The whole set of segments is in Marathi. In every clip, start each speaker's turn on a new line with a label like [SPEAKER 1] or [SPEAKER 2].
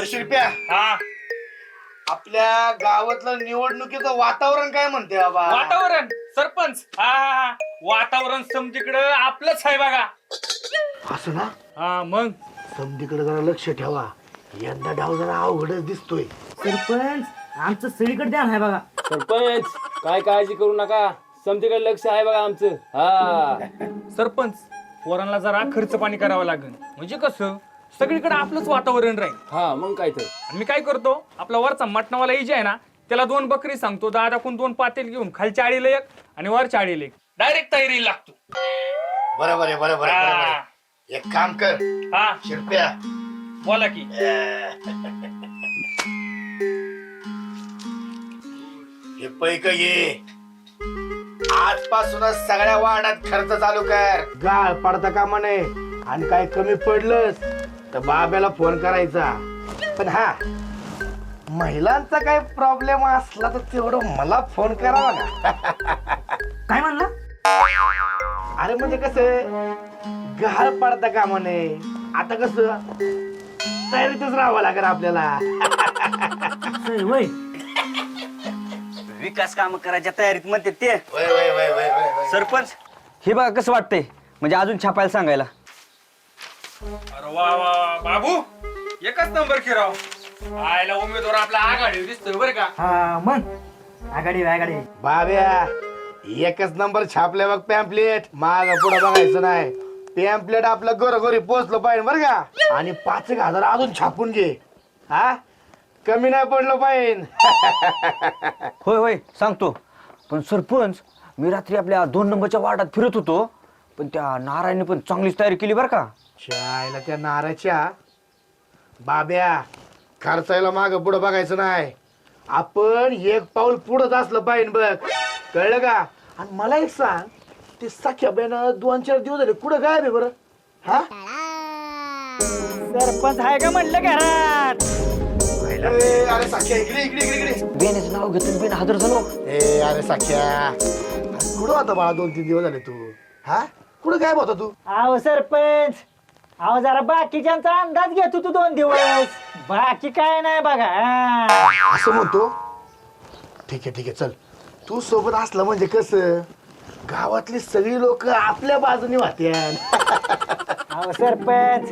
[SPEAKER 1] शिरप्या,
[SPEAKER 2] हा
[SPEAKER 1] आपल्या गावातलं निवडणुकीचं वातावरण काय म्हणते बाबा?
[SPEAKER 2] वातावरण सरपंच हा वातावरण समजीकडं आपलंच आहे बघा.
[SPEAKER 1] असं ना,
[SPEAKER 2] हा मग
[SPEAKER 1] समधीकडे जरा लक्ष ठेवा. यंदा डाव जरा अवघडच दिसतोय.
[SPEAKER 3] सरपंच आमचं सगळीकडे ध्यान आहे बघा.
[SPEAKER 4] सरपंच काय काळजी करू नका, समतीकडे लक्ष आहे बघा आमचं. हा
[SPEAKER 2] सरपंच पोरांना जरा खर्च पाणी करावं लागेल, म्हणजे कसं सगळीकडे आपलंच वातावरण राहील.
[SPEAKER 4] हा मग काय तर.
[SPEAKER 2] आणि मी काय करतो, आपला वरचा मटणावाला इजे आहे ना, त्याला 2 बकरी सांगतो, दादाकून 2 पातेल घेऊन खालच्या आडीला 1 आणि वरच्या आडीला 1 डायरेक्ट तयारी लागतो.
[SPEAKER 1] बरोबर आहे, बरोबर आहे, बरोबर
[SPEAKER 2] हा.
[SPEAKER 1] आहे. एक काम कर
[SPEAKER 2] हा
[SPEAKER 1] शिरप्या,
[SPEAKER 2] बोला की.
[SPEAKER 1] हे पैक ये. आजपासूनच सगळ्या वार्डात खर्च चालू कर. गाळ पडता कामा नये, आणि काय कमी पडलंच तर बाब्याला फोन करायचा. पण हा, महिलांचा काय प्रॉब्लेम असला तर तेवढं मला फोन करावा ना.
[SPEAKER 3] काय म्हणला?
[SPEAKER 1] अरे म्हणजे कसं, गहाळ पडता कामा नये. आता कसं तयारीतच राहावं लागेल आपल्याला.
[SPEAKER 3] वय
[SPEAKER 5] विकास काम करायच्या तयारीत म्हणते ते.
[SPEAKER 1] वय वय वय वय वय.
[SPEAKER 5] सरपंच हे बघा कसं वाटतंय, म्हणजे अजून छापायला सांगायला.
[SPEAKER 2] अरे वा वा वा, बाबू एकच नंबर खिराव आयला उमेदवार आपला आघाडी दिसतोय बरं का.
[SPEAKER 3] हा मग आघाडी
[SPEAKER 1] बाब्या, एकच नंबर छापले बघ पॅम्पलेट. माग पुढे बघायचं नाही. पॅम्पलेट आपलं घरोघरी पोहोचलं पाहिजे बरं का. आणि 5,000 अजून छापून घे. हा, कमी नाही पडलं पाहिजे.
[SPEAKER 5] होय होय सांगतो. पण सरपंच मी रात्री आपल्या 2 नंबरच्या वार्डात फिरत होतो, पण त्या नारायणने पण चांगलीच तयारी केली बरं का.
[SPEAKER 1] शाळेला त्या नाराच्या. बाब्या, खर्चायला माग पुढे बघायचं नाही. आपण एक पाऊल पुढंच असलं पाहिजे बघ, कळलं का. आणि मला एक सांग, ते सख्या बहिण 2-4 दिवस झाले कुठं गायब आहे बरं? हा,
[SPEAKER 3] सरपंच आहे का म्हणलं घरात?
[SPEAKER 1] अरे सख्या, इकडे इकडे इकडे इकडे.
[SPEAKER 5] बेण्याचं नाव घेतून बेन हादर झालो.
[SPEAKER 1] ए अरे सख्या, कुठं होता बाळा 2-3 दिवस झाले तू? हा, कुठं गायब होता तू?
[SPEAKER 3] अहो सरपंच, अहो जरा बाकीच्यांचा अंदाज घेत होतो 2 दिवस. बाकी काय नाही बघा. हा.
[SPEAKER 1] असं म्हणतो. ठीक आहे ठीक आहे, चल. तू सोबत असला म्हणजे कसं, गावातली सगळी लोक आपल्या बाजूने वाहत्यान.
[SPEAKER 3] अहो सरपंच,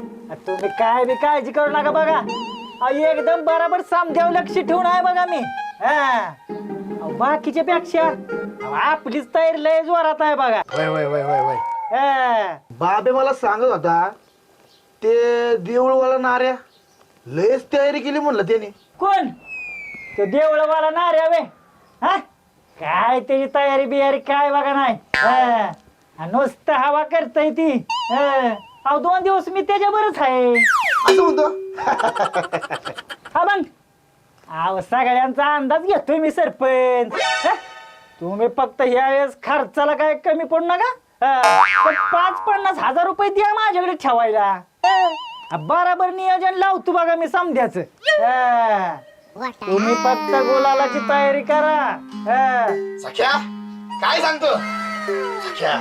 [SPEAKER 3] तुम्ही काय बी काळजी करू नका बघा. अहो, एकदम बरोबर समजावं लक्ष ठेवून आहे बघा मी. हा, अहो, बाकीच्या पेक्षा अहो, आपलीच तयारी लय जोरात आहे बघा.
[SPEAKER 1] वय वय वय वय वय.
[SPEAKER 3] हा.
[SPEAKER 1] बाबे मला सांगत होता, ते देऊळवाला नाऱ्या लयच तयारी केली म्हणलं त्याने.
[SPEAKER 3] कोण? तो देवळवाला नार्यावे. हा, काय त्याची तयारी बियारी काय बघा नाही. हा, आणि नुसतं हवा करताय ती. हा, अहो 2 दिवस मी त्याच्यावरच आहे.
[SPEAKER 1] असं म्हणतो.
[SPEAKER 3] हा मग, अहो सगळ्यांचा अंदाज घेतोय मी सरपंच. हा, तुम्ही फक्त यावेळेस खर्चाला काय कमी पडू नका. हा, पण 50-50 हजार रुपये द्या माझ्याकडे ठेवायला. हा, बराबर नियोजन लावतो बघा मी समध्याच. तुम्ही फक्त गुलालाची तयारी करा. हा.
[SPEAKER 1] सख्या, काय सांगतो? सख्या,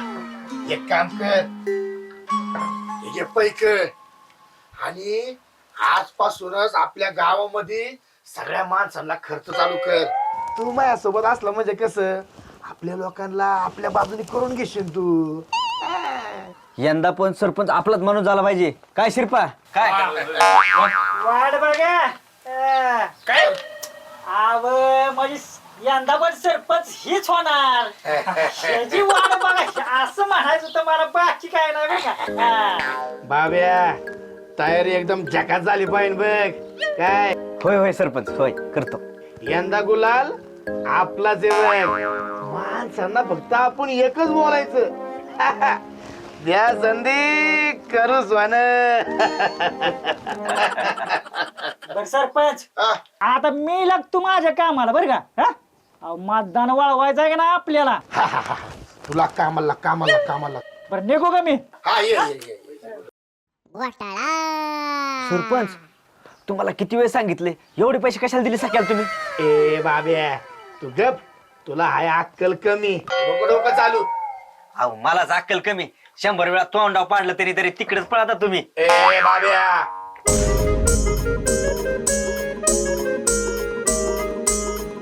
[SPEAKER 1] एक काम कर, हे घे पैक, आणि आजपासूनच आपल्या गावामध्ये सगळ्या माणसांना खर्च चालू कर. तू माझ्यासोबत असला म्हणजे कसं, आपल्या लोकांना आपल्या बाजूने करून घेशील तू.
[SPEAKER 5] यंदा पण सरपंच आपलाच माणूस झाला पाहिजे. काय शिरपा काय?
[SPEAKER 3] वाढ बघा. हा.
[SPEAKER 2] काय
[SPEAKER 3] आव म्हणजे यंदा पण सरपंच हीच होणार. त्याची वाढ बघा असं म्हणायचं तर मला बाकी काय नाही बघा. हा.
[SPEAKER 1] बाब्या, तयारी एकदम झकास झाली पाहिजे बघ. काय
[SPEAKER 5] होय होय सरपंच, होय करतो.
[SPEAKER 1] यंदा गुलाल आपलाच आहे बघ. माणसांना फक्त आपण एकच बोलायचं, द्या संधी करू स्वान.
[SPEAKER 3] बर सरपंच, आता मी लागतो माझ्या कामाला बरं का. हा, अहो, मतदान वळवायचं आहे का ना आपल्याला.
[SPEAKER 1] तुला कामाला कामाला कामाला.
[SPEAKER 3] बरं निघू का मी?
[SPEAKER 1] हा, ये ये ये.
[SPEAKER 5] सरपंच तुम्हाला किती वेळ सांगितले, एवढे पैसे कशाला दिले सकाळ तुम्ही?
[SPEAKER 1] ए बाब्या, तू गप. तुला हाय अक्कल कमी. डोकं डोकं चालू.
[SPEAKER 5] अहो मलाच अक्कल कमी. 100 वेळा तोंडाव पाडलं तरी तिकडेच पळता तुम्ही.
[SPEAKER 1] ए बाब्या,